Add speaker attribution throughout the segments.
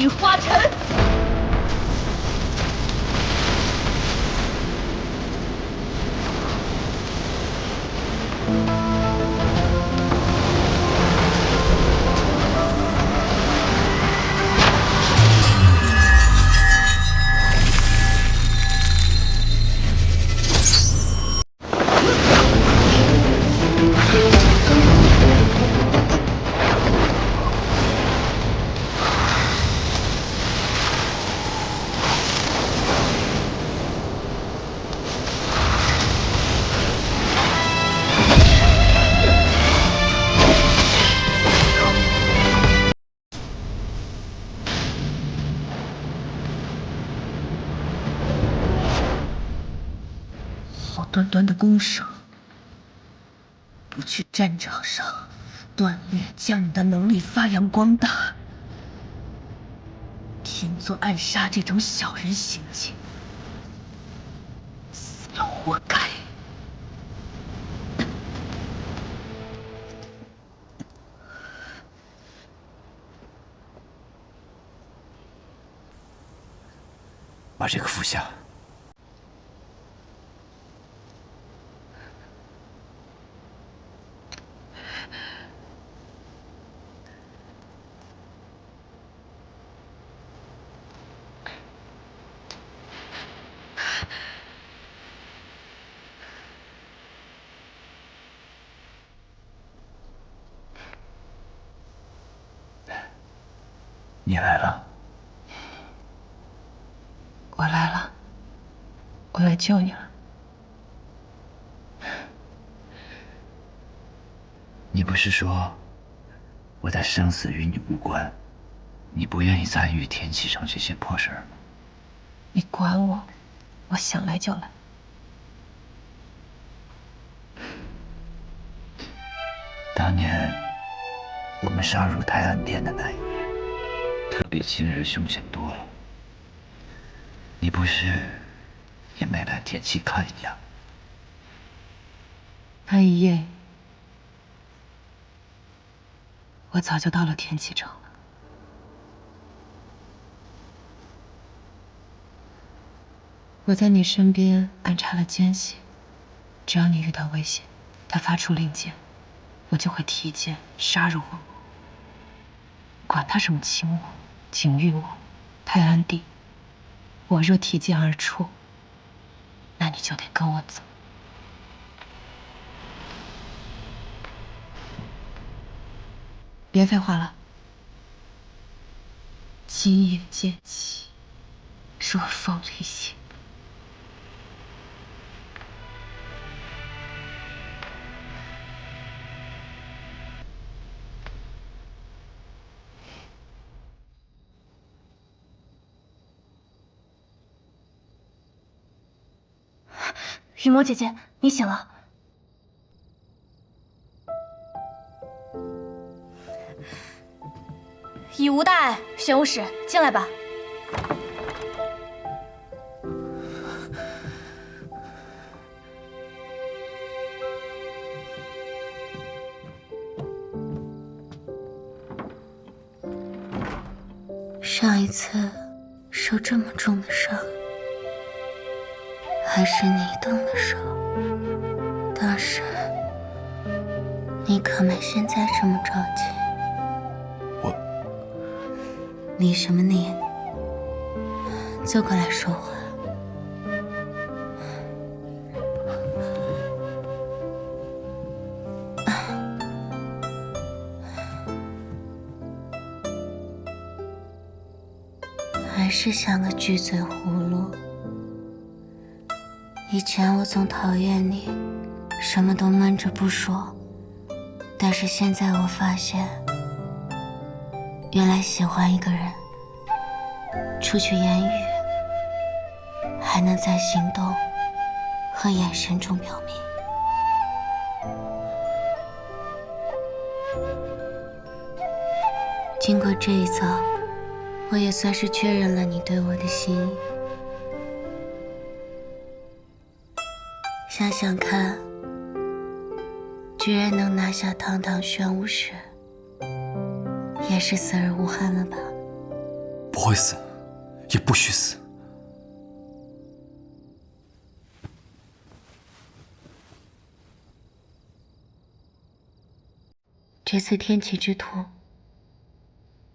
Speaker 1: 雨花尘。好端端的弓手，不去战场上锻炼，将你的能力发扬光大，天作暗杀这种小人行径，死了活该。
Speaker 2: 把这个服下。你来了。
Speaker 1: 我来了，我来救你了。
Speaker 2: 你不是说我的生死与你无关，你不愿意参与天启城这些破事儿吗？
Speaker 1: 你管我，我想来就来。
Speaker 2: 当年我们杀入泰安殿的那一夜，特比今日凶险多了。你不是也没来天启看一眼？
Speaker 1: 那一夜，我早就到了天启城了。我在你身边安插了奸细，只要你遇到危险，他发出令箭，我就会提剑杀入我。管他什么秦王、景玉王、泰安帝，我若提剑而出，那你就得跟我走。别废话了，今夜剑起，若凤离弦。
Speaker 3: 雨魔姐姐，你醒了。已无大碍，玄武使进来吧。
Speaker 4: 上一次受这么重的伤，还是你动的手。当时你可没现在这么着急。理什么理？坐过来说话。还是像个巨嘴葫芦。以前我总讨厌你，什么都闷着不说，但是现在我发现，原来喜欢一个人，除去言语，还能在行动和眼神中表明。经过这一遭，我也算是确认了你对我的心意。想想看，居然能拿下堂堂玄武使，也是死而无憾了吧？
Speaker 5: 不会死，也不许死。
Speaker 4: 这次天启之图，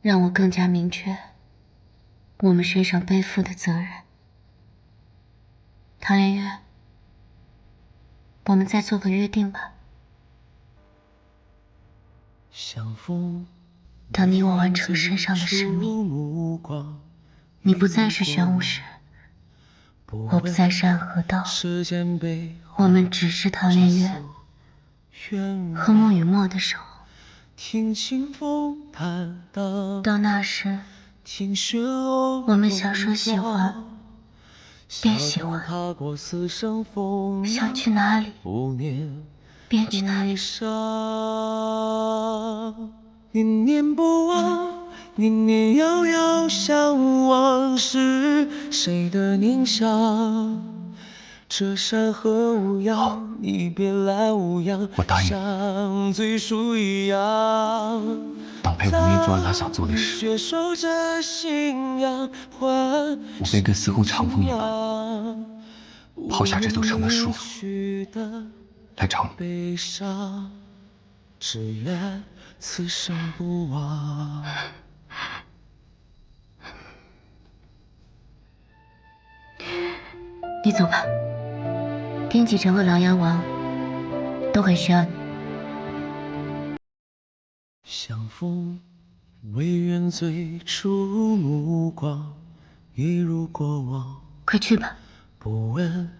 Speaker 4: 让我更加明确我们身上背负的责任。唐连月，我们再做个约定吧。当你我完成身上的使命，你不再是玄武石，我不再是暗河道，我们只是唐连月和墨与墨的手。到那时，我们想说喜欢便喜欢，想去哪里便去哪里。
Speaker 6: 念念不忘，念念遥遥，向往是谁的念想？这山河无恙，你别来无恙，
Speaker 5: 我答应你，
Speaker 6: 像最初一样。
Speaker 5: 当陪无名做完他想做的事，我便跟死后长风一般，抛下这座城的束缚，来找你。
Speaker 6: 只愿此生不忘。
Speaker 4: 你走吧，天启城和琅琊王都很需要你。
Speaker 6: 相逢唯愿最初目光，一如过往。
Speaker 4: 快去吧。
Speaker 6: 不问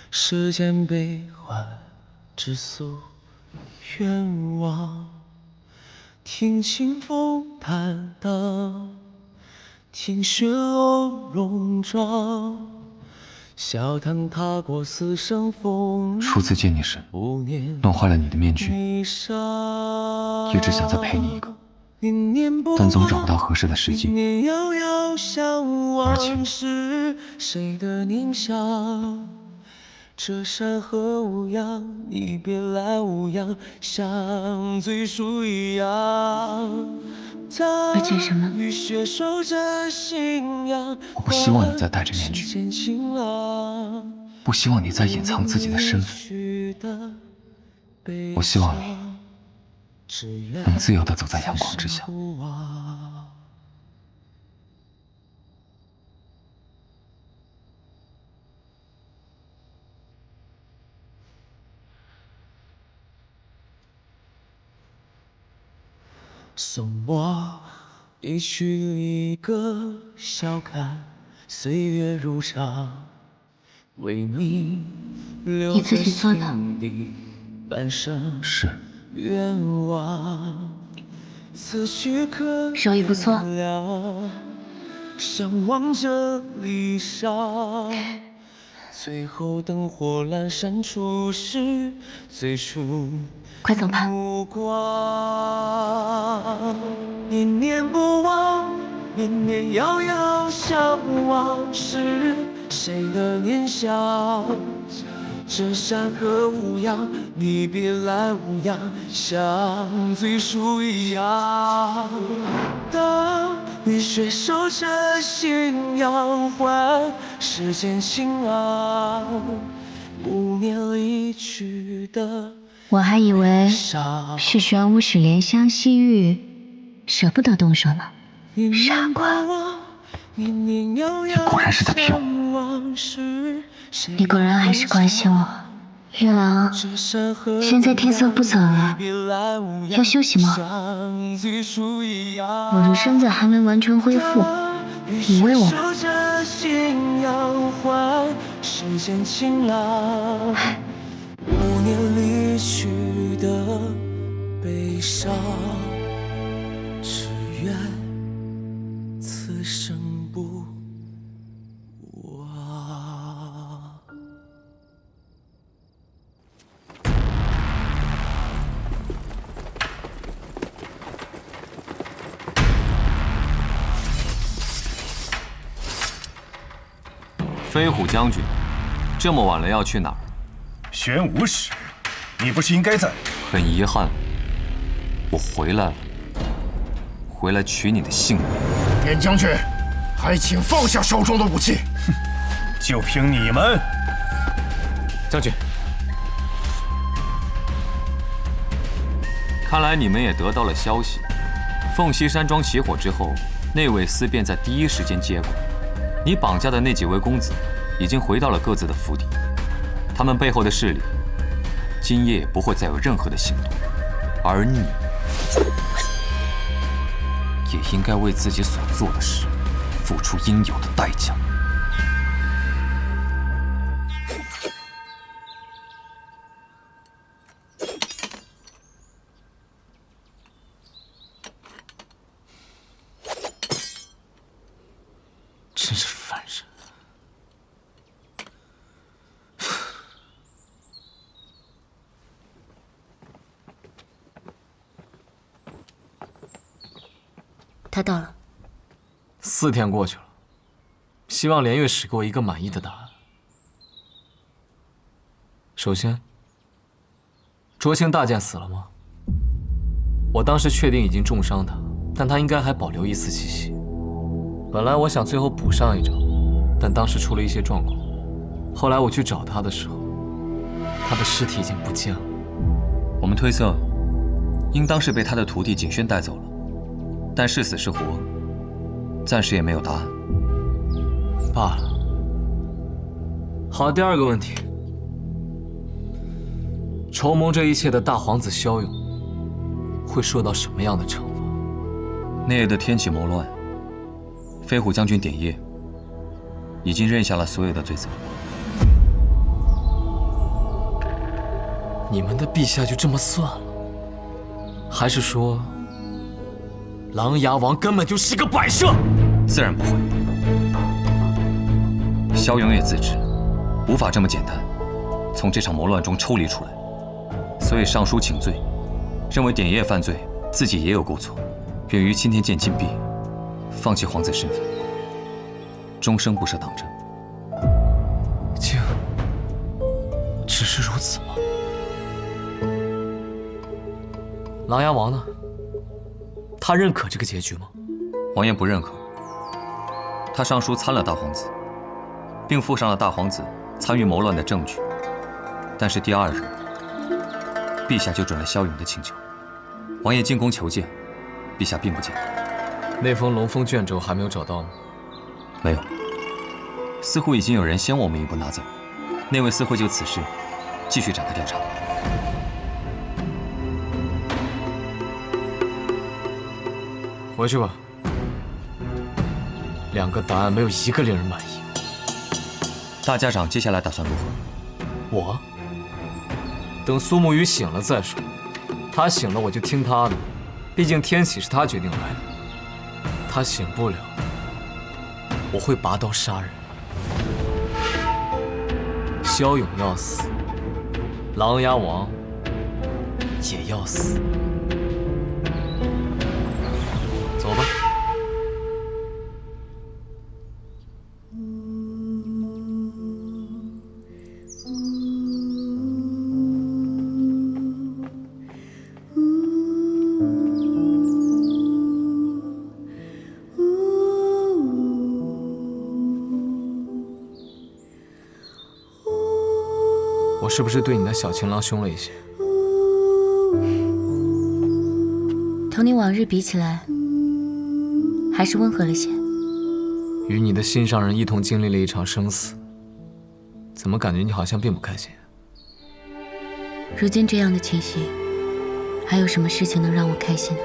Speaker 6: 世间悲欢，只诉愿望。听清风坦荡，听雪落戎装。笑谈踏过死生风雨。
Speaker 5: 初次见你时，弄坏了你的面具，一直想再陪你一个，但总找不到合适的时机。而且，
Speaker 6: 这山河无恙，你别来无恙，像最初一样。
Speaker 4: 而且什么？
Speaker 5: 我不希望你再戴着面具，不希望你再隐藏自己的身份。我希望你能自由地走在阳光之下。
Speaker 6: 送我一曲离歌，笑看岁月如常，为你留在心底半生愿望。此去可
Speaker 4: 手艺不错，
Speaker 6: 相望着离殇。最后灯火阑珊处是最初
Speaker 4: 快走吧。
Speaker 6: 目光，念念不忘，念念遥遥，向往是谁的念想？这山河无恙，你别来无恙，像最初一样。当雨雪守着信仰，换世间晴朗。无念离去的。
Speaker 4: 我还以为是玄武使怜香惜玉，舍不得动手呢。傻瓜！
Speaker 5: 你果然是在骗我。
Speaker 4: 你果然还是关心我。月朗，现在天色不早了，要休息吗？我的身子还没完全恢复，你喂我吧。
Speaker 6: 无念离去的悲伤，只愿此生不忘。
Speaker 7: 飞虎将军，这么晚了要去哪儿？
Speaker 8: 玄武使，你不是应该在？
Speaker 7: 很遗憾，我回来了，回来取你的性命。
Speaker 8: 边将军，还请放下手中的武器。哼，就凭你们，
Speaker 7: 将军，看来你们也得到了消息。凤溪山庄起火之后，内卫司便在第一时间接过。你绑架的那几位公子，已经回到了各自的府邸。他们背后的势力，今夜也不会再有任何的行动。而你，也应该为自己所做的事，付出应有的代价。
Speaker 6: 真是烦人！
Speaker 4: 他到了。
Speaker 6: 4天过去了，希望连月使给我一个满意的答案。首先，卓青大剑死了吗？我当时确定已经重伤他，但他应该还保留一丝气息。本来我想最后补上一招，但当时出了一些状况。后来我去找他的时候，他的尸体已经不见了。
Speaker 7: 我们推测，应当是被他的徒弟景轩带走了，但是死是活，暂时也没有答案。
Speaker 6: 罢了。好，第二个问题，筹谋这一切的大皇子萧勇会受到什么样的惩罚？
Speaker 7: 那夜的天启谋乱，飞虎将军典业已经认下了所有的罪责。
Speaker 6: 你们的陛下就这么算了？还是说，琅琊王根本就是个摆设？
Speaker 7: 自然不会。萧勇也自知，无法这么简单从这场谋乱中抽离出来，所以上书请罪，认为典业犯罪，自己也有过错，愿于青天剑禁闭，放弃皇子身份，终生不涉党政。
Speaker 6: 竟只是如此吗？琅琊王呢？他认可这个结局吗？
Speaker 7: 王爷不认可。他上书参了大皇子，并附上了大皇子参与谋乱的证据。但是第2日，陛下就准了萧勇的请求。王爷进宫求见，陛下并不见。
Speaker 6: 那封龙凤卷轴还没有找到吗？
Speaker 7: 没有，似乎已经有人先我们一步拿走。那位似会就此事继续展开调查。
Speaker 6: 回去吧。2个答案没有一个令人满意。
Speaker 7: 大家长接下来打算如何？
Speaker 6: 我等苏沐雨醒了再说。他醒了我就听他的，毕竟天启是他决定来的。他醒不了，我会拔刀杀人。萧勇要死，琅琊王也要死。走吧。我是不是对你的小情郎凶了一些？
Speaker 4: 同你往日比起来，还是温和了些。
Speaker 6: 与你的心上人一同经历了一场生死，怎么感觉你好像并不开心？
Speaker 4: 如今这样的情形，还有什么事情能让我开心呢？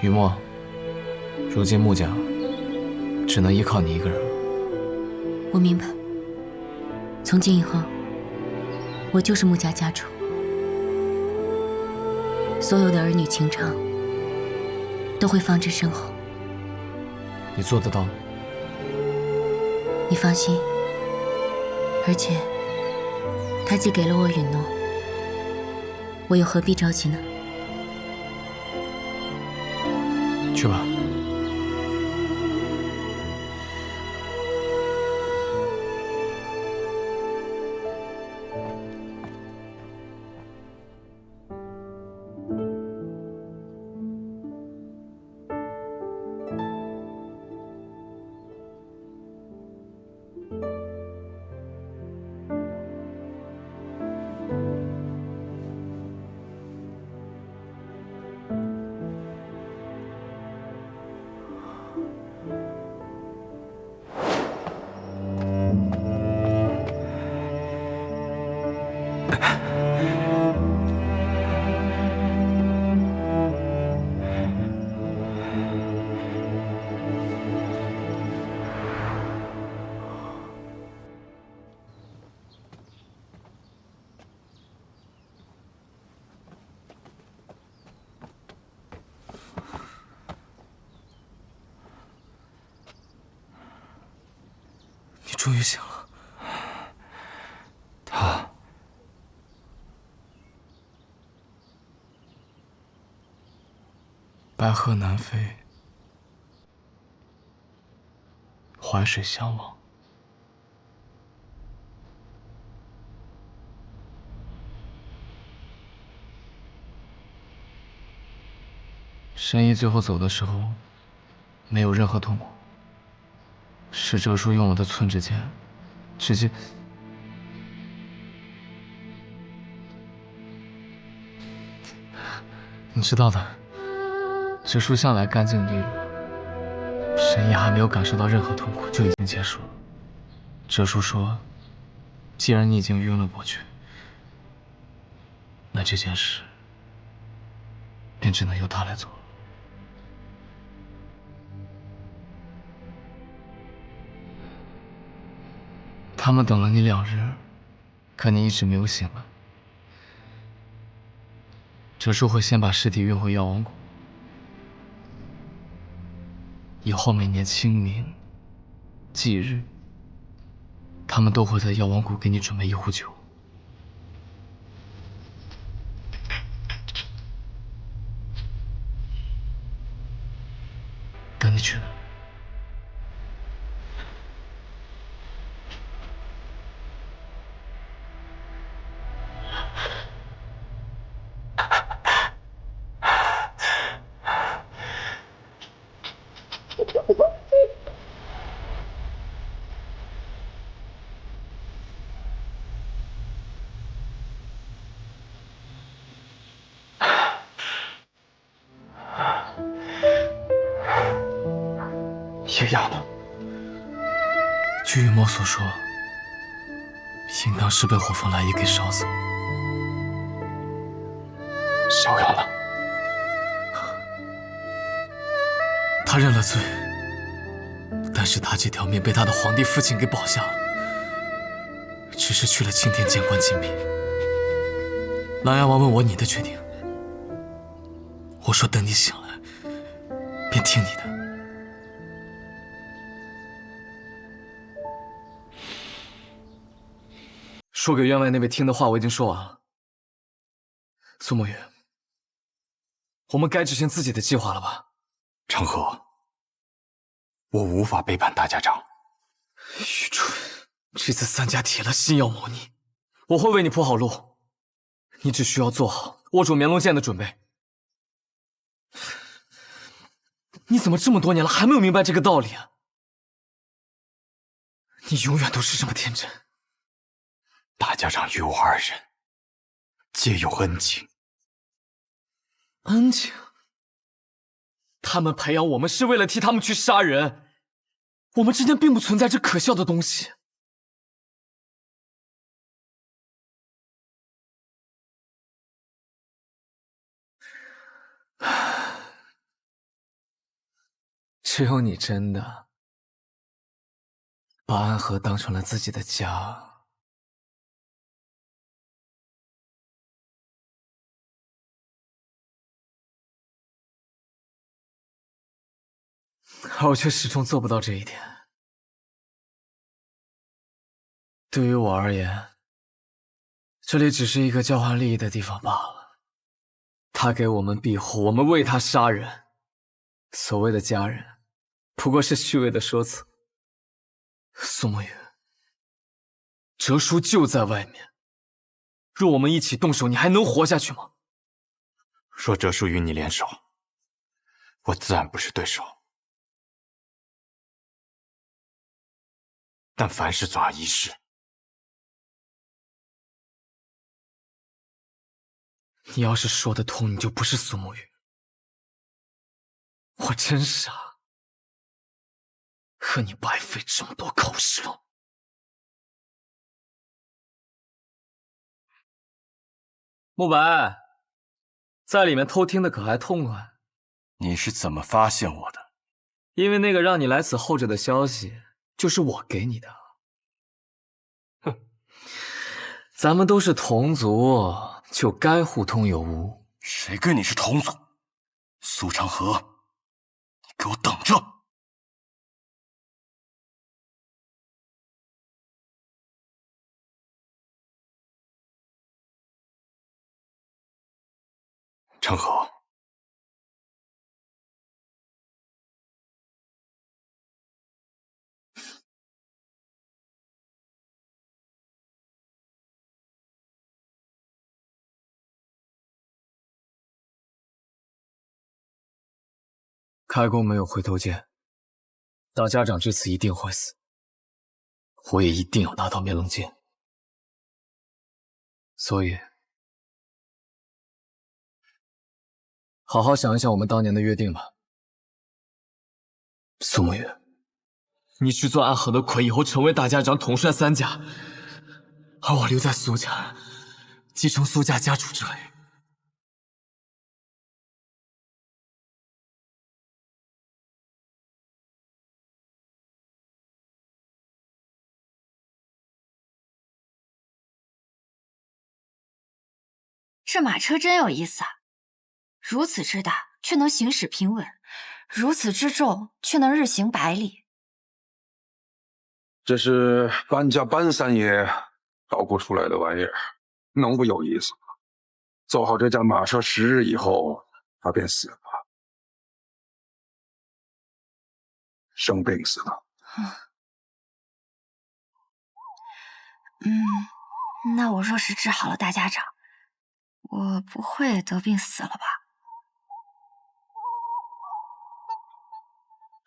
Speaker 6: 雨墨，如今穆家只能依靠你一个人了。
Speaker 4: 我明白，从今以后，我就是穆家家主，所有的儿女情长都会放之身后。
Speaker 6: 你做得到吗？
Speaker 4: 你放心，而且他既给了我允诺，我又何必着急呢？
Speaker 6: 去吧。终于醒了。
Speaker 5: 他
Speaker 6: 白鹤南飞，淮水相望。申一最后走的时候，没有任何痛苦，是哲叔用我的寸指剑，直接。你知道的，哲叔向来干净利落，申一还没有感受到任何痛苦就已经结束了。哲叔说，既然你已经晕了过去，那这件事便只能由他来做。他们等了你2日，可你一直没有醒来。哲叔会先把尸体运回药王谷，以后每年清明、忌日，他们都会在药王谷给你准备一壶酒。等你去呢。
Speaker 5: 叶雅呢？
Speaker 6: 据雨墨所说，应当是被火凤来意给烧死了。
Speaker 5: 逍遥呢？
Speaker 6: 他认了罪，但是他这条命被他的皇帝父亲给保下了，只是去了青天监管禁闭。琅琊王问我你的决定，我说等你醒来，便听你的。说给员外那位听的话我已经说完了。苏沐雨，我们该执行自己的计划了吧？
Speaker 5: 成河，我无法背叛大家长。
Speaker 6: 愚蠢！这次三家铁了心要谋你，我会为你铺好路，你只需要做好握住绵龙剑的准备。你怎么这么多年了还没有明白这个道理啊？你永远都是这么天真。
Speaker 5: 大家长与我2人皆有恩情。
Speaker 6: 恩情？他们培养我们是为了替他们去杀人，我们之间并不存在这可笑的东西。只有你真的把安和当成了自己的家。而我却始终做不到这一点。对于我而言，这里只是一个交换利益的地方罢了。他给我们庇护，我们为他杀人。所谓的家人，不过是虚伪的说辞。苏沐雨，哲叔就在外面，若我们一起动手，你还能活下去吗？
Speaker 5: 若哲叔与你联手，我自然不是对手。但凡事总要一试。
Speaker 6: 你要是说得通，你就不是苏沐雨。我真傻，和你白费这么多口舌。慕白，在里面偷听的可还痛快？
Speaker 8: 你是怎么发现我的？
Speaker 6: 因为那个让你来此候着的消息，就是我给你的。哼，咱们都是同族，就该互通有无。
Speaker 8: 谁跟你是同族？苏长河，你给我等着！陈河，
Speaker 5: 开弓没有回头箭，大家长这次一定会死，我也一定要拿到灭棱剑。所以，好好想一想我们当年的约定吧。苏沐雨，你去做暗河的魁，以后成为大家长，统帅3家，而我留在苏家，继承苏家家主之位。
Speaker 9: 这马车真有意思啊！如此之大，却能行驶平稳；如此之重，却能日行百里。
Speaker 10: 这是搬家搬三爷捣鼓出来的玩意儿，能不有意思吗？走好这架马车10日以后，他便死了，生病死的。
Speaker 9: 那我若是治好了大家长，我不会得病死了吧？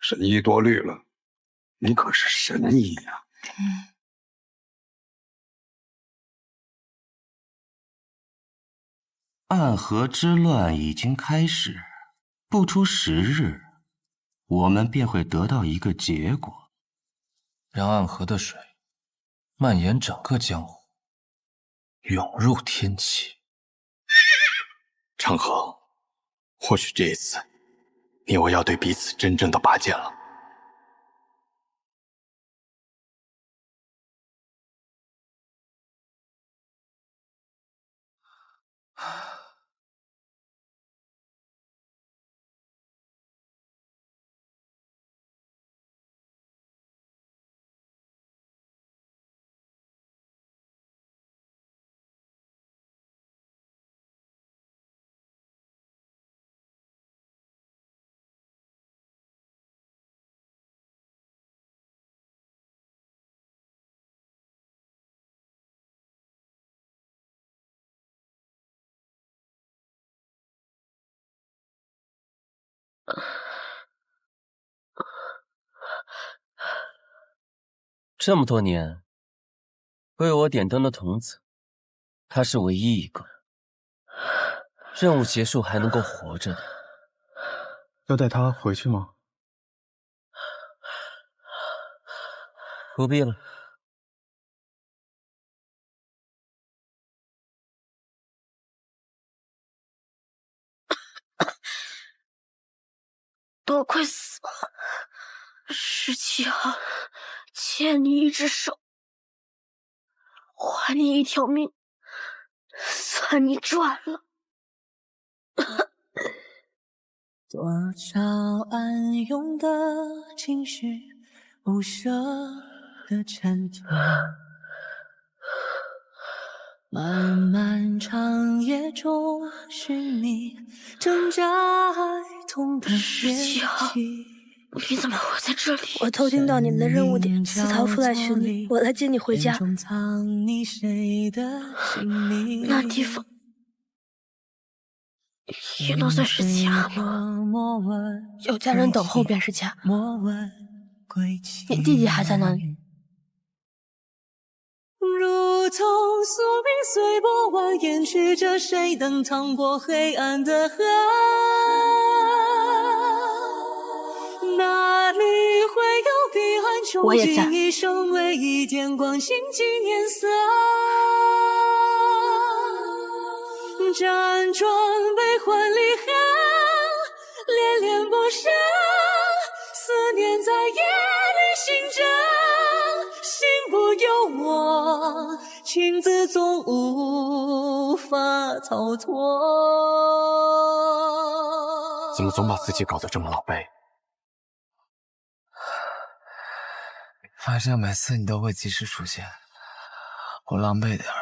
Speaker 10: 神医多虑了，你可是神医呀！
Speaker 11: 暗河之乱已经开始，不出10日，我们便会得到一个结果，
Speaker 5: 让暗河的水蔓延整个江湖，涌入天启。
Speaker 8: 陈河，或许这一次，你我要对彼此真正的拔剑了。
Speaker 11: 这么多年为我点灯的童子，他是唯一一个任务结束还能够活着的。
Speaker 12: 要带他回去吗？
Speaker 11: 不必了。
Speaker 3: 都快死了，17号，欠你一只手，还你一条命，算你赚了。
Speaker 6: 多少暗涌的情绪，不舍的衬托，漫漫长夜中寻你，挣扎哀痛的
Speaker 3: 17号，你怎么会在这里？我偷听到你们的任务点，私逃出来寻你，我来接你回家。那地方也能算是家吗？有家人等候便是家。你弟弟还在那里？
Speaker 6: 如同宿命随波蜿蜒去着，谁能趟过黑暗的河？哪里会有彼岸穷尽一生，唯一点光心尽颜色。辗转悲欢离合，恋恋不舍，思念在夜里醒着，心不由我，情字总无法逃脱。
Speaker 8: 怎么总把自己搞得这么狼狈？
Speaker 5: 反正每次你都会及时出现，我狼狈点儿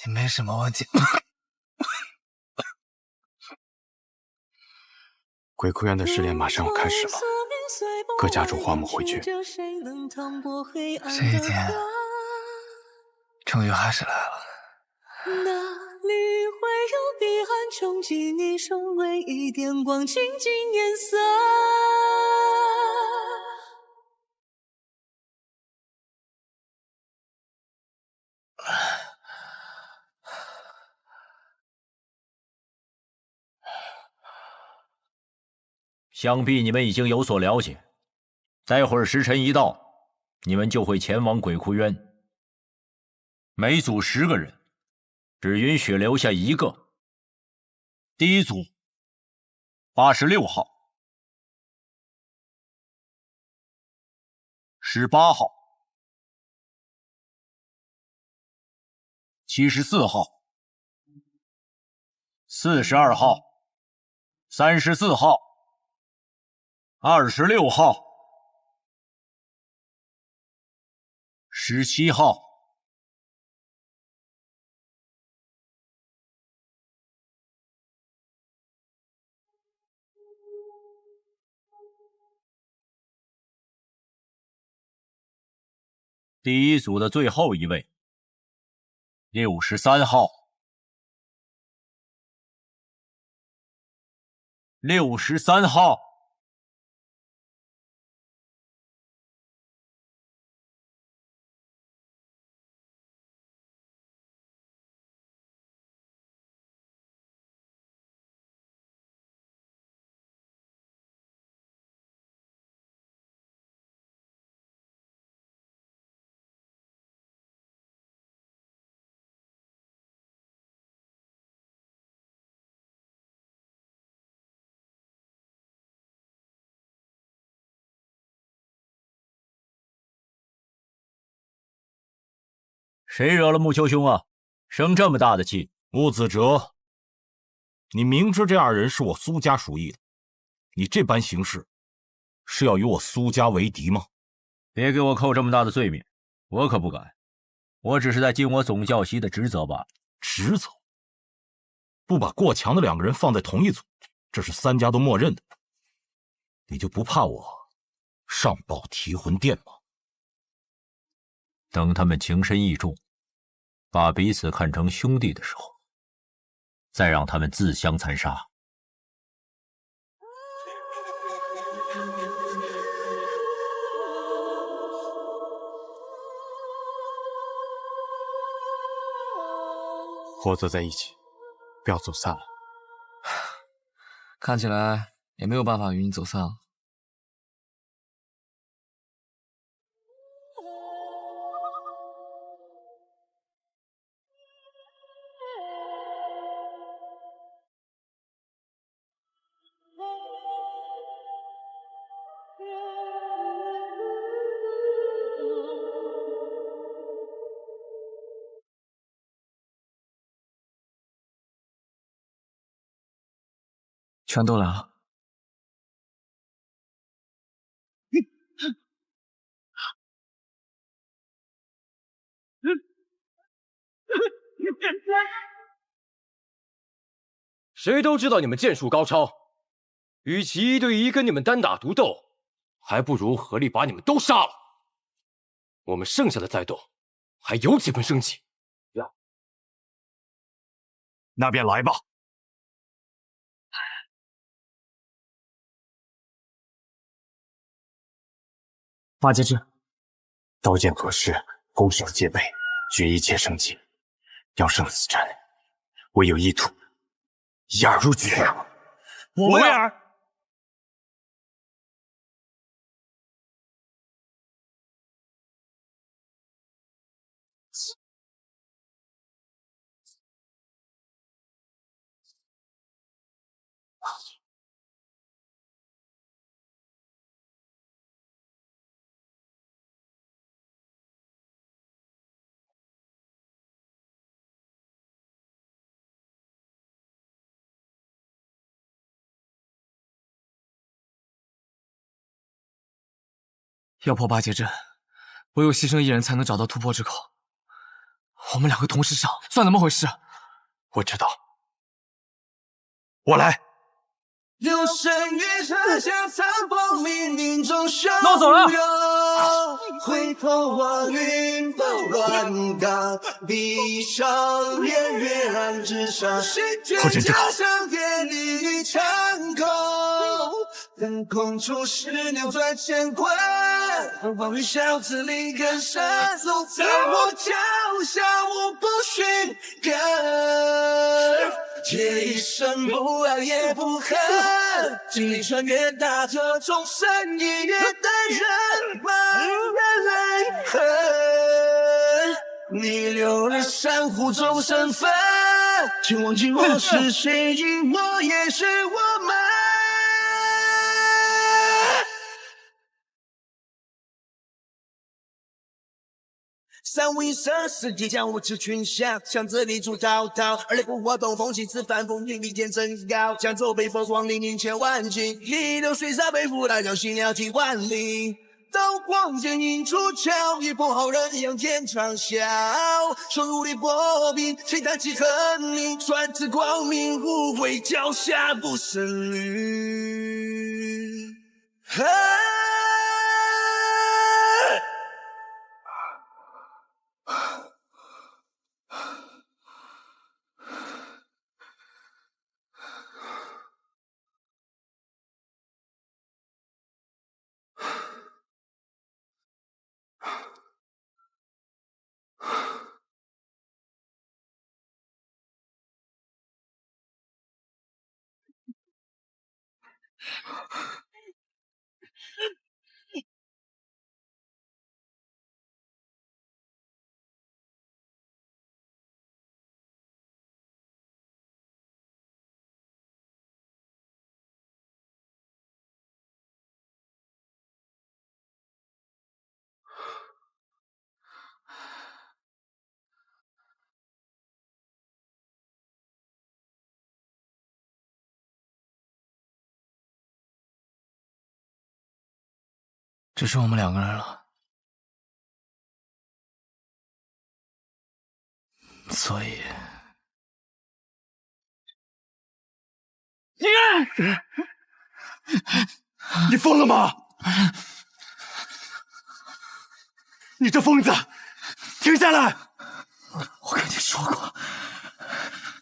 Speaker 5: 也没什么问题。
Speaker 8: 鬼哭院的试炼马上要开始了，各家主唤我们回去。
Speaker 6: 这一天终于还是来了。哪里会有彼岸穷尽一生唯一点光，倾尽颜色。
Speaker 13: 想必你们已经有所了解，待会儿时辰一到，你们就会前往鬼窟渊。每组10个人，只允许留下1个。第一组86号、18号、74号、42号、34号、26号、17号。第一组的最后一位，63号、63号、谁惹了木秋兄啊？生这么大的气！
Speaker 14: 穆子哲，你明知这2人是我苏家属意的，你这般行事，是要与我苏家为敌吗？
Speaker 13: 别给我扣这么大的罪名，我可不敢。我只是在尽我总教习的职责罢了。
Speaker 14: 职责？不把过强的2个人放在同一组，这是3家都默认的。你就不怕我上报提魂殿吗？
Speaker 13: 等他们情深意重，把彼此看成兄弟的时候，再让他们自相残杀。
Speaker 8: 活坐在一起，不要走散了。
Speaker 6: 看起来也没有办法与你走散了。全都来了。
Speaker 15: 谁都知道你们剑术高超，与其1对1跟你们单打独斗，还不如合力把你们都杀了。我们剩下的再斗，还有几分生气。
Speaker 8: 那便来吧。
Speaker 6: 八戒阵，
Speaker 8: 刀剑合十，攻守戒备，决一切生机。要生死战，唯有一途，一二入局。
Speaker 6: 我为尔。要破八节阵，唯有牺牲1人才能找到突破之口。我们2个同时上，算怎么回事？
Speaker 8: 我知道，我来。
Speaker 6: 有生于这下残风冥冥中相拥。
Speaker 15: 那我走了。
Speaker 6: 回头望云浮乱港，闭上眼，月亮之上，
Speaker 8: 寇真正好。
Speaker 6: 夜里长空，等空出世，扭转乾坤。风雨小子里跟山走，在我脚下，我不寻根。这一生不爱也不恨，经历穿越大河，众生一夜的人满人痕。你留了珊瑚中身份，请忘记我是谁，我也是我们。三五一生，世界将我持群翔，向这里出滔滔，而雷不我东风起，此反风云，利剑真高，江州北风霜，凛凛千万斤，一流水沙背负大江，心鸟几万里。刀光剑影出鞘，一破好人仰天长啸，手如履薄冰，谁弹起恨命，传至光明，无悔脚下不胜缕。
Speaker 5: 只剩我们2个人了，所以，
Speaker 8: 你疯了吗？你这疯子，停下来！
Speaker 5: 我跟你说过，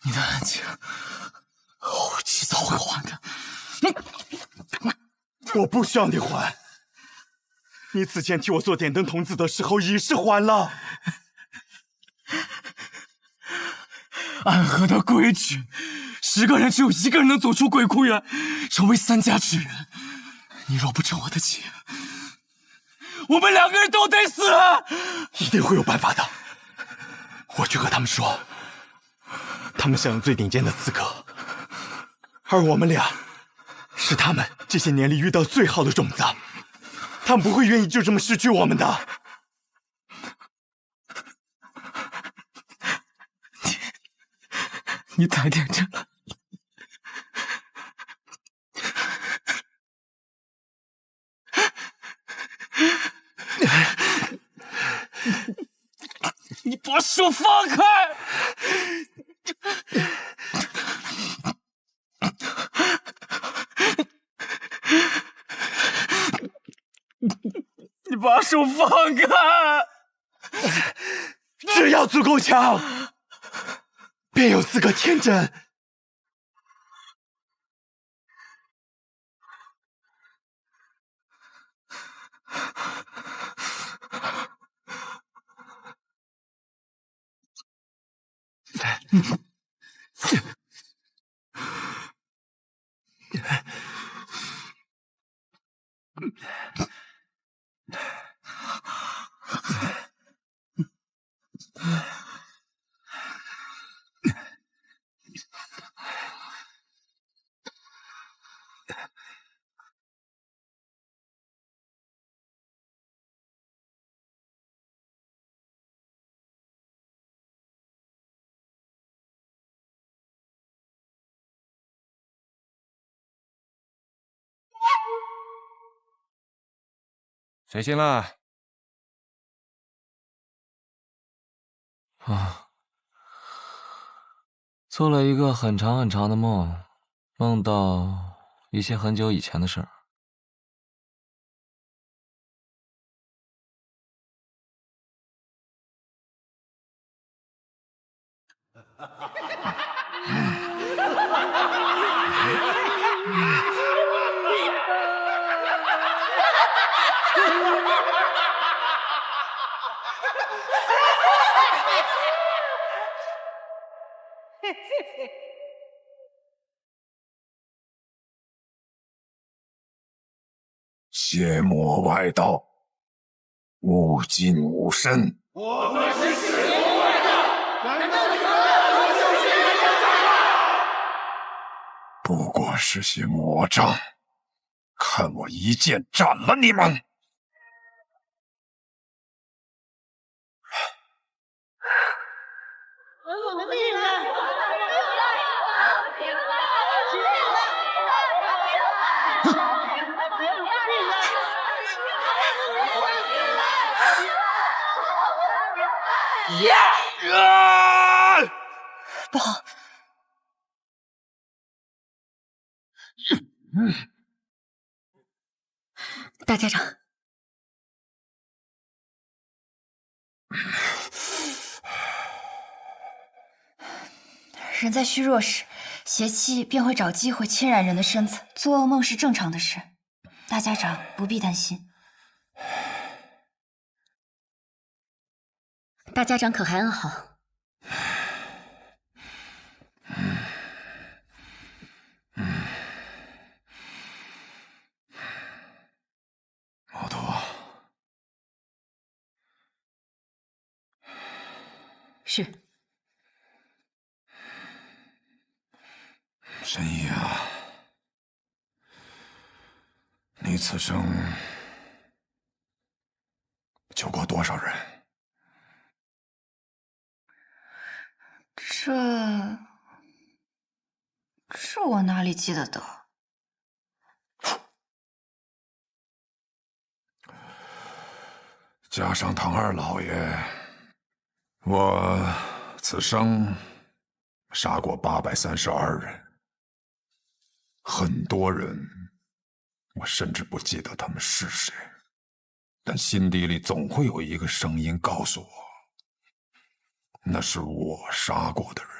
Speaker 5: 你的恩情，我迟早会还的。
Speaker 8: 我不需要你还。你此前替我做点灯童子的时候已是还了。
Speaker 5: 暗河的规矩，10个人只有1个人能走出鬼窟园，成为3家之人。你若不成我的情，我们2个人都得死。
Speaker 8: 一定会有办法的。我去和他们说，他们享有最顶尖的资格，而我们俩是他们这些年里遇到最好的种子。他们不会愿意就这么失去我们的。
Speaker 5: 你太天真了。你把手放开！你把手放开！
Speaker 8: 只要足够强，便有资格天真。
Speaker 15: 谁醒了？
Speaker 5: 做了一个很长很长的梦，梦到
Speaker 7: 一些很久以前的事儿。
Speaker 10: 邪魔外道，无尽无身。
Speaker 6: 我们是邪魔外道，难道你们让我救邪人家？
Speaker 10: 不过是些魔障，看我一剑斩了你们！
Speaker 9: 不好！大家长，人在虚弱时，邪气便会找机会侵染人的身子，做噩梦是正常的事。大家长不必担心。大家长可还安好？
Speaker 10: 毛头，
Speaker 9: 是。
Speaker 10: 神医啊，你此生救过多少人？
Speaker 9: 这我哪里记得得？
Speaker 10: 加上唐二老爷，我此生杀过832人，很多人，我甚至不记得他们是谁，但心底里总会有一个声音告诉我，那是我杀过的人。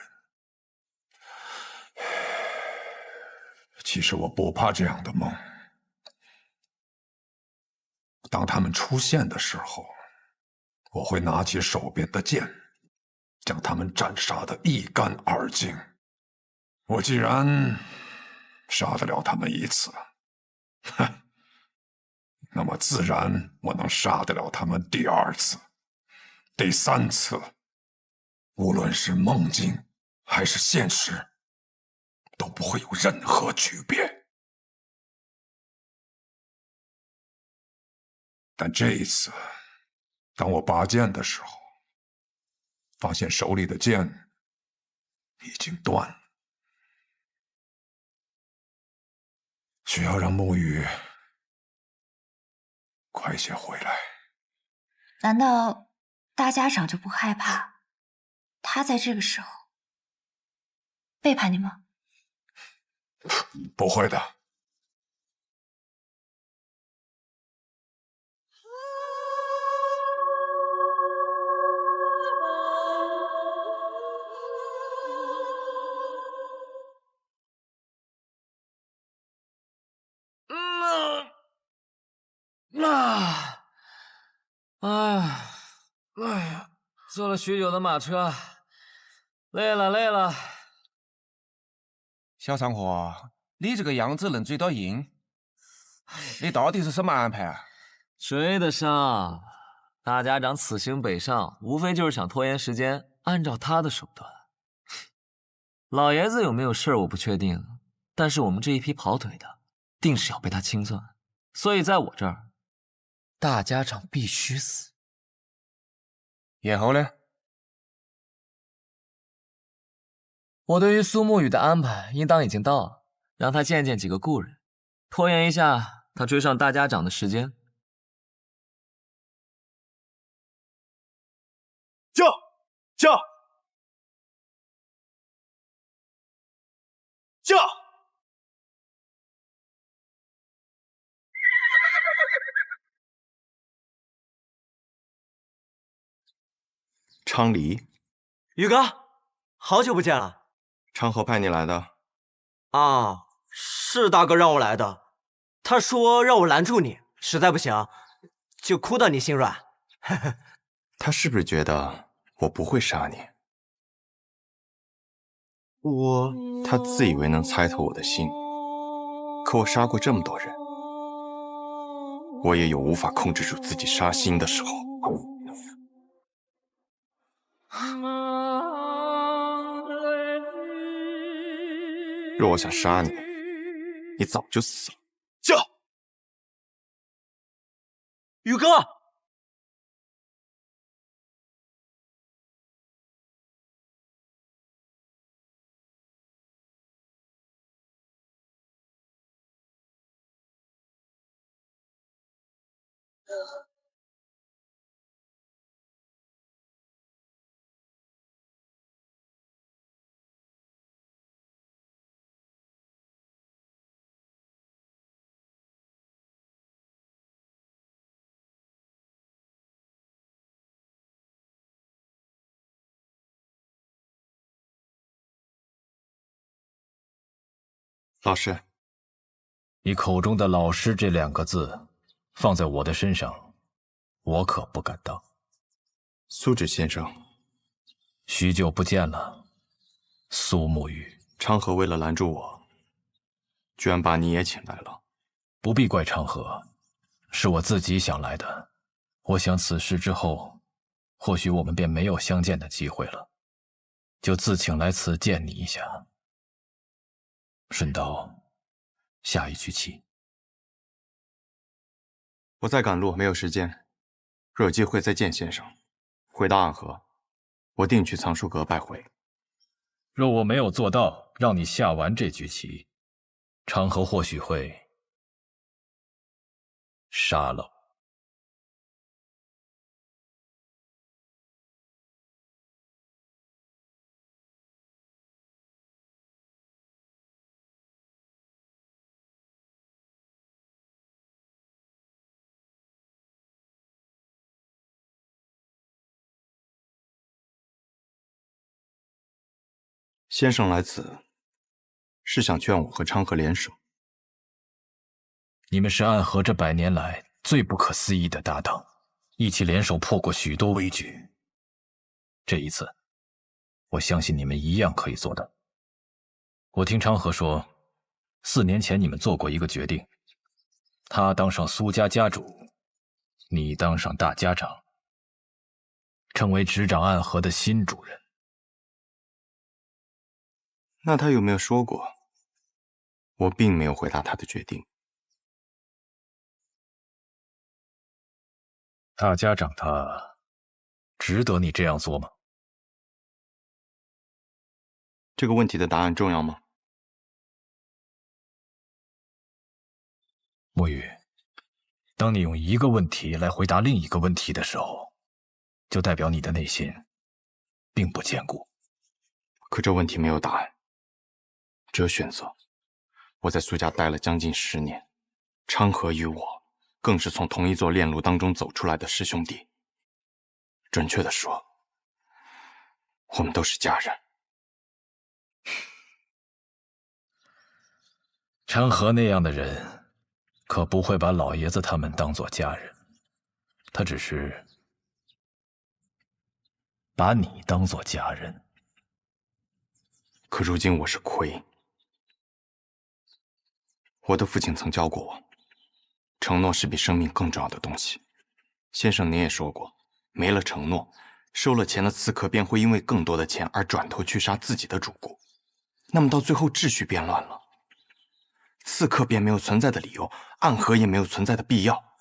Speaker 10: 其实我不怕这样的梦。当他们出现的时候，我会拿起手边的剑，将他们斩杀得一干二净。我既然杀得了他们一次，那么自然我能杀得了他们第二次、第三次，无论是梦境还是现实，都不会有任何区别。但这一次，当我拔剑的时候，发现手里的剑已经断了，需要让沐雨快些回来。
Speaker 9: 难道大家长就不害怕他在这个时候背叛你吗？
Speaker 10: 不会的。
Speaker 7: 哎呀，坐了许久的马车，累了。
Speaker 16: 小长伙，你这个样子能追到鹰，你到底是什么安排啊？
Speaker 7: 追得上。大家长此行北上，无非就是想拖延时间，按照他的手段。老爷子有没有事我不确定，但是我们这一批跑腿的，定是要被他清算。所以在我这儿，大家长必须死。
Speaker 16: 然后呢？
Speaker 7: 我对于苏沐雨的安排，应当已经到了，让他见见几个故人，拖延一下他追上大家长的时间。
Speaker 8: 驾！昌黎，
Speaker 17: 宇哥，好久不见了。
Speaker 8: 昌河派你来的？
Speaker 17: 啊，是大哥让我来的。他说让我拦住你，实在不行就哭到你心软。
Speaker 8: 他是不是觉得我不会杀你？他自以为能猜透我的心，可我杀过这么多人，我也有无法控制住自己杀心的时候。若我想杀你，你早就死了。叫，
Speaker 17: 宇哥。
Speaker 8: 老师，
Speaker 13: 你口中的老师这2个字，放在我的身上，我可不敢当。
Speaker 8: 苏轼先生，
Speaker 13: 许久不见了，苏沐雨。
Speaker 8: 昌河为了拦住我，居然把你也请来了。
Speaker 13: 不必怪昌河，是我自己想来的。我想此事之后，或许我们便没有相见的机会了，就自请来此见你一下。顺道下一局棋。
Speaker 8: 我在赶路，没有时间。若有机会再见先生。回到暗河，我定去藏书阁拜会。
Speaker 13: 若我没有做到让你下完这局棋，昌河或许会杀了我。
Speaker 8: 先生来此，是想劝我和昌河联手。
Speaker 13: 你们是暗河这100年来最不可思议的搭档，一起联手破过许多危局。这一次，我相信你们一样可以做到。我听昌河说，4年前你们做过一个决定，他当上苏家家主，你当上大家长，成为执掌暗河的新主人。
Speaker 8: 那他有没有说过？我并没有回答他的决定。
Speaker 13: 大家长他值得你这样做吗？
Speaker 8: 这个问题的答案重要吗？
Speaker 13: 沐雨，当你用一个问题来回答另一个问题的时候，就代表你的内心并不坚固。
Speaker 8: 可这问题没有答案，只有选择。我在苏家待了将近10年，昌河与我更是从同一座炼炉当中走出来的师兄弟。准确的说，我们都是家人。
Speaker 13: 昌河那样的人，可不会把老爷子他们当作家人，他只是把你当作家人。
Speaker 8: 可如今我是魁。我的父亲曾教过我，承诺是比生命更重要的东西。先生您也说过，没了承诺，收了钱的刺客便会因为更多的钱而转头去杀自己的主顾，那么到最后秩序变乱了，刺客便没有存在的理由，暗河也没有存在的必要。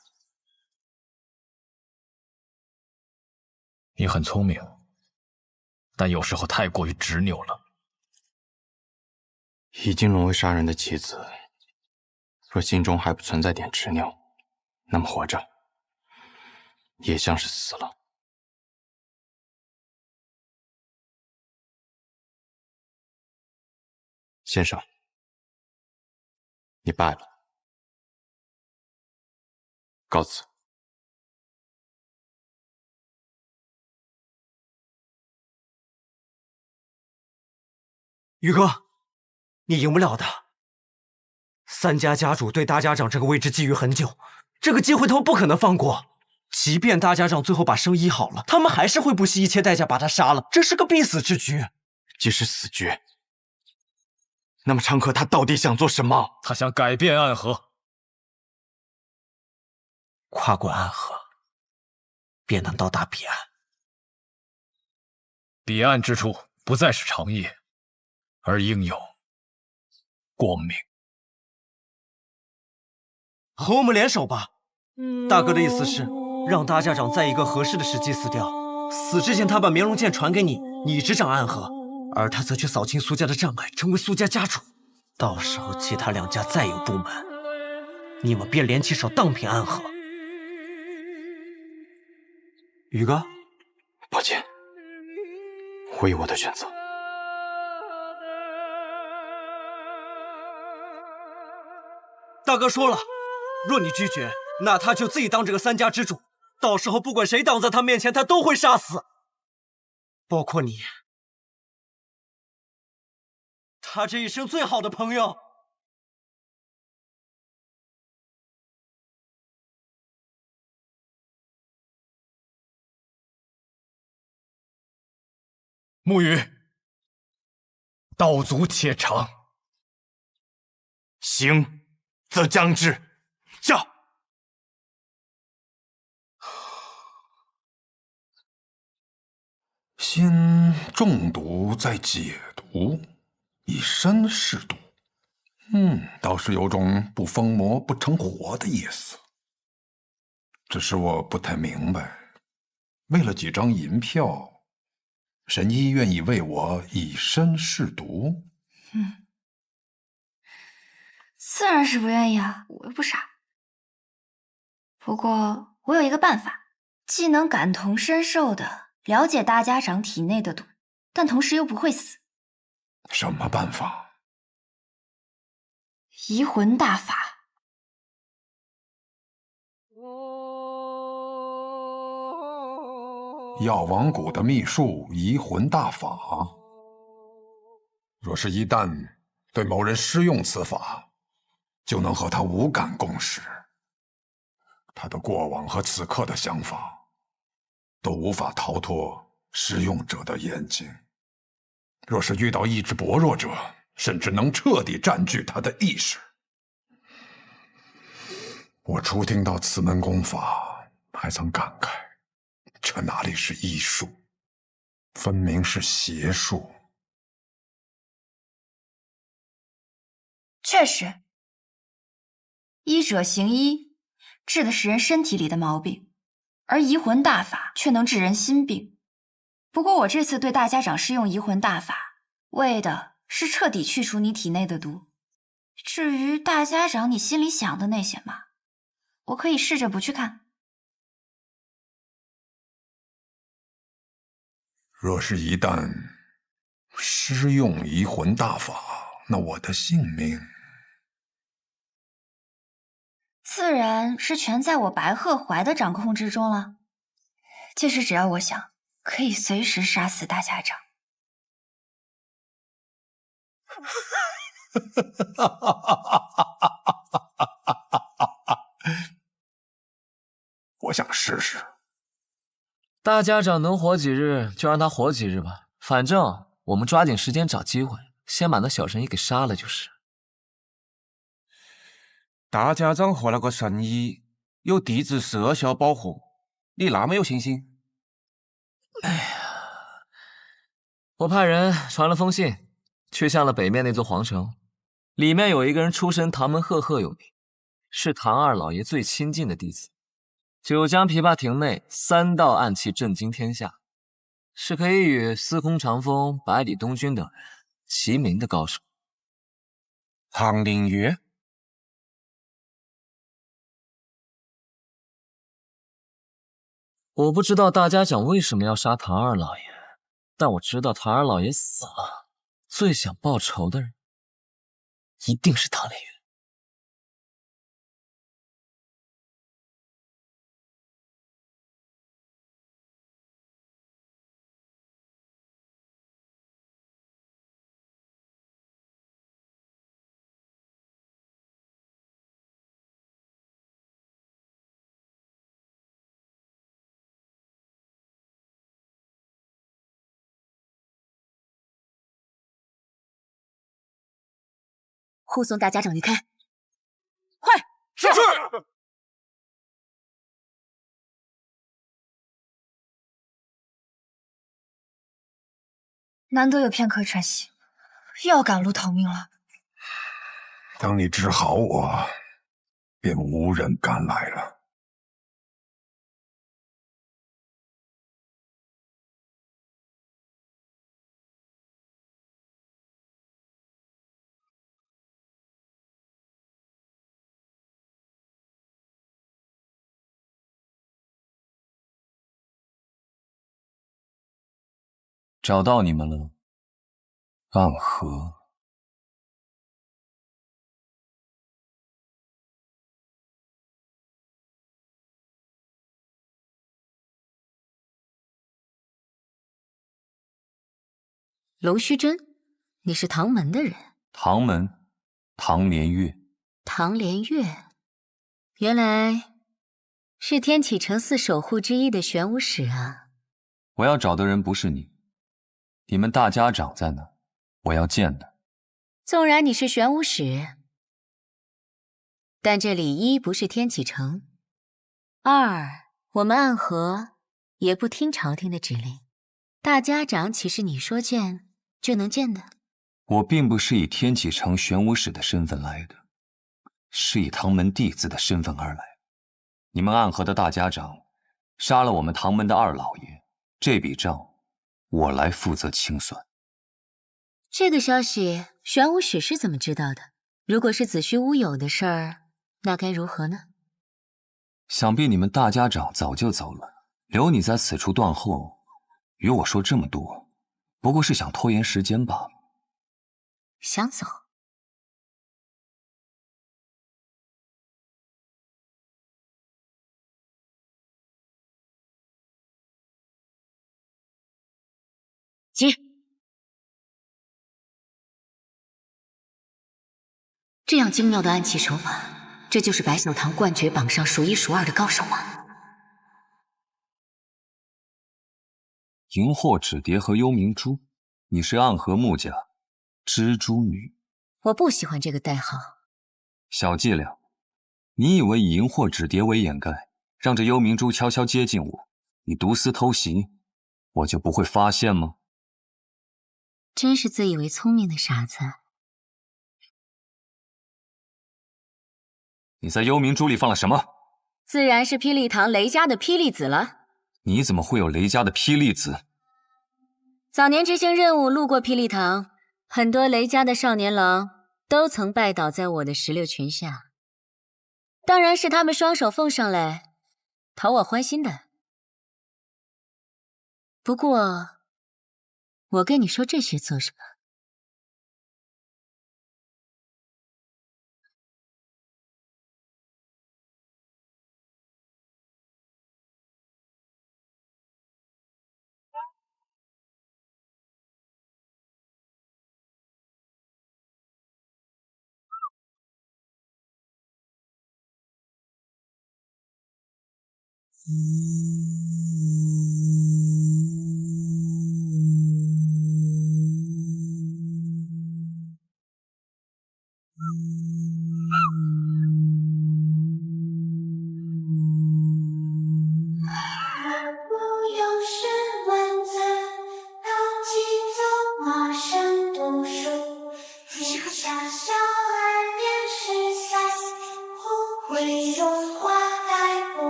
Speaker 13: 你很聪明，但有时候太过于执拗了。
Speaker 8: 已经沦为杀人的棋子，若心中还不存在点执拗，那么活着也像是死了。先生，你败了，告辞。
Speaker 17: 宇哥，你赢不了的。三家家主对大家长这个位置觊觎很久，这个机会他们不可能放过。即便大家长最后把生医好了，他们还是会不惜一切代价把他杀了，这是个必死之局。
Speaker 8: 即使死局，那么长河他到底想做什么？
Speaker 13: 他想改变暗河，
Speaker 17: 跨过暗河，便能到达彼岸。
Speaker 13: 彼岸之处不再是长夜，而应有光明。
Speaker 17: 和我们联手吧。大哥的意思是让大家长在一个合适的时机死掉，死之前他把绵龙剑传给你，你执掌暗河，而他则去扫清苏家的障碍，成为苏家家主。到时候其他两家再有不满，你们便联起手荡平暗河。宇哥，
Speaker 8: 抱歉，我有我的选择。
Speaker 17: 大哥说了，若你拒绝，那他就自己当这个三家之主，到时候不管谁挡在他面前，他都会杀死，包括你，他这一生最好的朋友。
Speaker 13: 沐雨，道阻且长。
Speaker 8: 行，则将之。驾！
Speaker 10: 先中毒再解毒，以身试毒。倒是有种不疯魔不成活的意思。只是我不太明白，为了几张银票，神医愿意为我以身试毒？
Speaker 9: 自然是不愿意啊，我又不傻。不过我有一个办法，既能感同身受的了解大家长体内的毒，但同时又不会死。
Speaker 10: 什么办法？
Speaker 9: 移魂大法。
Speaker 10: 药王谷的秘术移魂大法，若是一旦对某人施用此法，就能和他无感共识，他的过往和此刻的想法都无法逃脱施用者的眼睛。若是遇到意志薄弱者，甚至能彻底占据他的意识。我初听到此门功法，还曾感慨，这哪里是医术，分明是邪术。
Speaker 9: 确实，医者行医，治的是人身体里的毛病，而移魂大法却能治人心病。不过我这次对大家长施用移魂大法，为的是彻底去除你体内的毒。至于大家长你心里想的那些嘛，我可以试着不去看。
Speaker 10: 若是一旦施用移魂大法，那我的性命
Speaker 9: 自然是全在我白鹤怀的掌控之中了。届时只要我想，可以随时杀死大家长。
Speaker 10: 我想试试。
Speaker 11: 大家长能活几日就让他活几日吧，反正我们抓紧时间找机会，先把那小神医给杀了就是。
Speaker 16: 大家长和那个神医有地质摄效保护，你那么有信心？
Speaker 11: 哎呀，我派人传了封信，去向了北面那座皇城，里面有一个人出身唐门赫赫有名，是唐二老爷最亲近的弟子。九江琵琶亭内3道暗器震惊天下，是可以与司空长风、百里东君等人齐名的高手。
Speaker 16: 唐灵月，
Speaker 11: 我不知道大家长为什么要杀唐二老爷，但我知道唐二老爷死了，最想报仇的人一定是唐灵月。
Speaker 18: 护送大家长离开。快！
Speaker 15: 是。
Speaker 9: 难得有片刻喘息，又要赶路逃命了。
Speaker 10: 等你治好我，便无人敢来了。
Speaker 7: 找到你们了，暗河。
Speaker 18: 龙须珍，你是唐门的人？
Speaker 7: 唐门，唐连月。
Speaker 18: 唐连月，原来是天启城4守护之一的玄武使啊！
Speaker 7: 我要找的人不是你，你们大家长在哪？我要见的。
Speaker 18: 纵然你是玄武使，但这里一不是天启城，二我们暗河也不听朝廷的指令，大家长岂是你说见就能见的？
Speaker 7: 我并不是以天启城玄武使的身份来的，是以唐门弟子的身份而来。你们暗河的大家长杀了我们唐门的二老爷，这笔账我来负责清算。
Speaker 18: 这个消息玄武使是怎么知道的？如果是子虚乌有的事儿，那该如何呢？
Speaker 7: 想必你们大家长早就走了，留你在此处断后，与我说这么多，不过是想拖延时间罢了。
Speaker 18: 想走？接。这样精妙的暗器手法，这就是百晓堂冠绝榜上数1数2的高手吗？
Speaker 7: 荧惑纸蝶和幽冥珠，你是暗河木家蜘蛛女。
Speaker 18: 我不喜欢这个代号。
Speaker 7: 小伎俩，你以为以荧惑纸蝶为掩盖，让这幽冥珠悄悄接近我，你毒丝偷袭，我就不会发现吗？
Speaker 18: 真是自以为聪明的傻子。
Speaker 7: 你在幽冥珠里放了什么？
Speaker 18: 自然是霹雳堂雷家的霹雳子了。
Speaker 7: 你怎么会有雷家的霹雳子？
Speaker 18: 早年执行任务路过霹雳堂，很多雷家的少年郎都曾拜倒在我的石榴裙下，当然是他们双手奉上来讨我欢心的。不过，我跟你说这些做什么？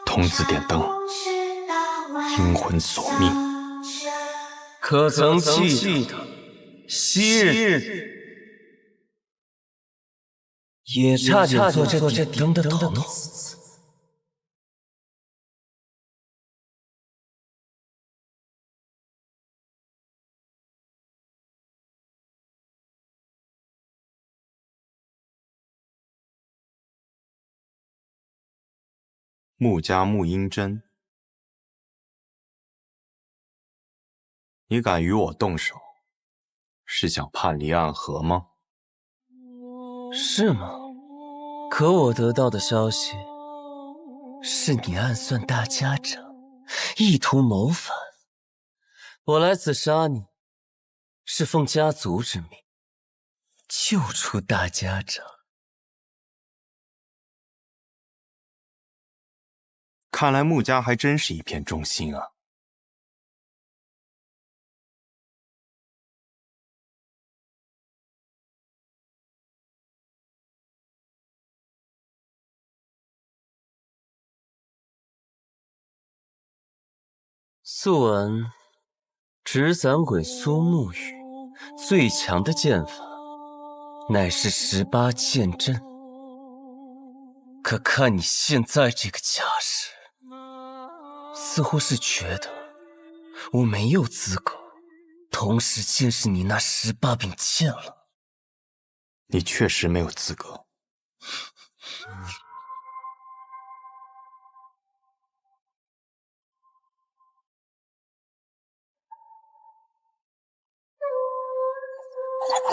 Speaker 8: 童子点灯，阴魂索命。
Speaker 15: 可曾记得昔日也差点做这点灯的童子？
Speaker 8: 穆家穆英真，你敢与我动手，是想叛离暗河吗？
Speaker 15: 是吗？
Speaker 17: 可我得到的消息是你暗算大家长，意图谋反。我来此杀你，是奉家族之命，救出大家长。
Speaker 8: 看来穆家还真是一片忠心啊。
Speaker 17: 素闻纸伞鬼苏沐雨最强的剑法乃是18剑阵，可看你现在这个架势，似乎是觉得我没有资格同时见识你那18柄剑了。
Speaker 8: 你确实没有资格。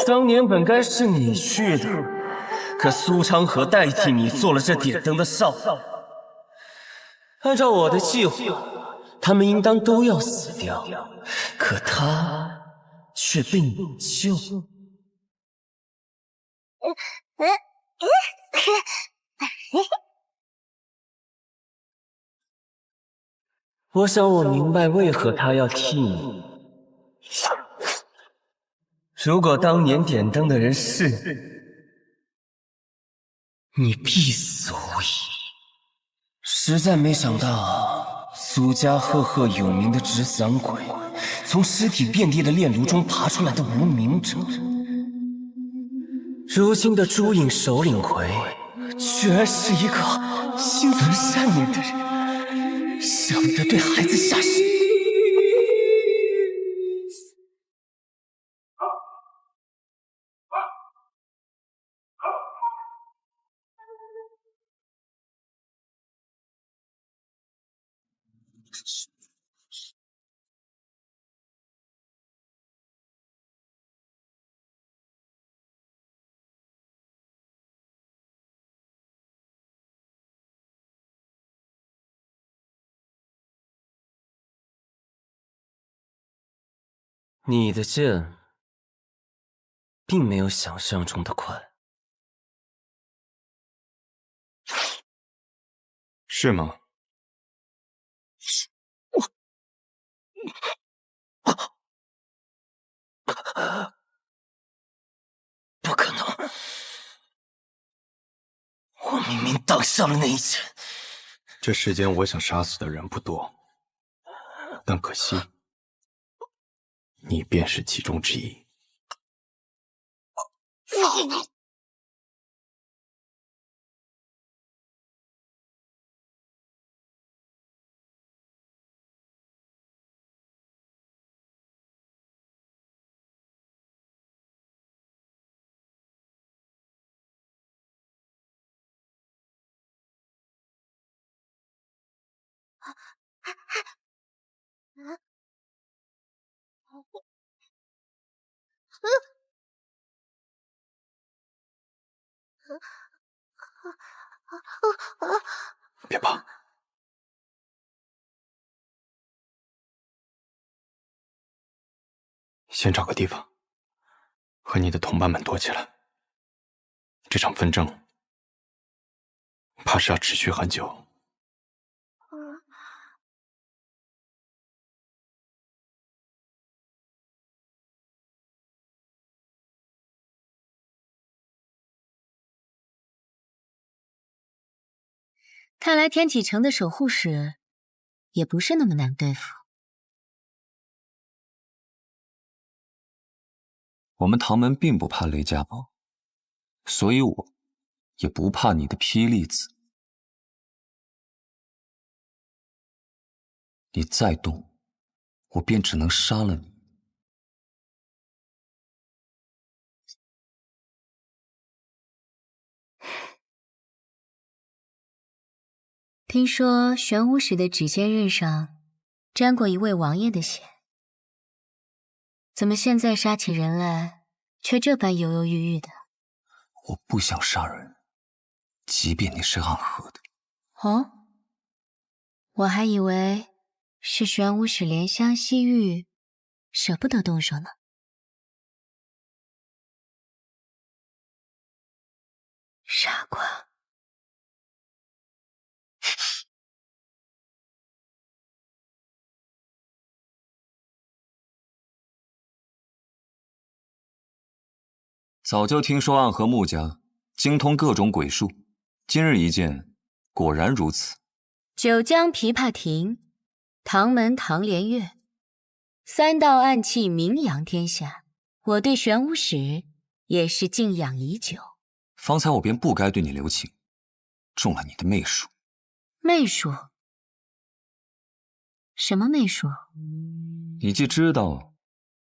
Speaker 17: 当年本该是你去的，可苏昌河代替你做了这点灯的少。按照我的计划，他们应当都要死掉，可他却被你救。我想我明白为何他要替你。如果当年点灯的人是你，必死无疑。实在没想到，苏家赫赫有名的纸伞鬼，从尸体遍地的炼炉中爬出来的无名者，如今的朱影首领魁，居然是一个心存善念的人，舍不得对孩子下手。你的剑并没有想象中的快，
Speaker 8: 是吗？
Speaker 17: 不可能！我明明挡上了那一剑。
Speaker 8: 这世间我想杀死的人不多，但可惜，你便是其中之一。别怕，先找个地方和你的同伴们躲起来。这场纷争怕是要持续很久。
Speaker 18: 看来天启城的守护使也不是那么难对付。
Speaker 5: 我们唐门并不怕雷家堡，所以我也不怕你的霹雳子。你再动，我便只能杀了你。
Speaker 18: 听说玄武使的指尖刃上沾过一位王爷的血，怎么现在杀起人来却这般犹犹豫豫的？
Speaker 5: 我不想杀人，即便你是暗河的。
Speaker 18: 哦，我还以为是玄武使怜香惜玉，舍不得动手呢。傻瓜。
Speaker 7: 早就听说暗河穆家精通各种鬼术，今日一见，果然如此。
Speaker 18: 九江琵琶亭，唐门唐连月，3道暗器名扬天下，我对玄武使也是敬仰已久。
Speaker 7: 方才我便不该对你留情，中了你的媚术。
Speaker 18: 媚术？什么媚术？
Speaker 7: 你既知道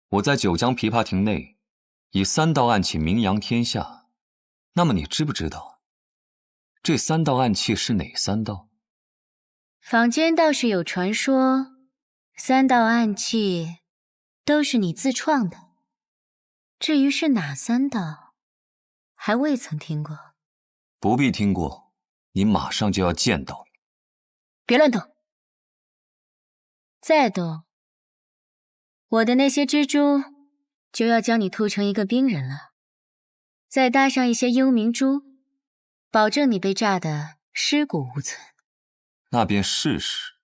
Speaker 7: 我在九江琵琶亭内以3道暗器名扬天下，那么你知不知道这3道暗器是哪3道？
Speaker 18: 坊间倒是有传说，3道暗器都是你自创的，至于是哪3道，还未曾听过。
Speaker 7: 不必听过，你马上就要见到。
Speaker 18: 别乱动，再动，我的那些蜘蛛就要将你吐成一个冰人了。再搭上一些幽冥珠，保证你被炸得尸骨无存。
Speaker 7: 那便试试。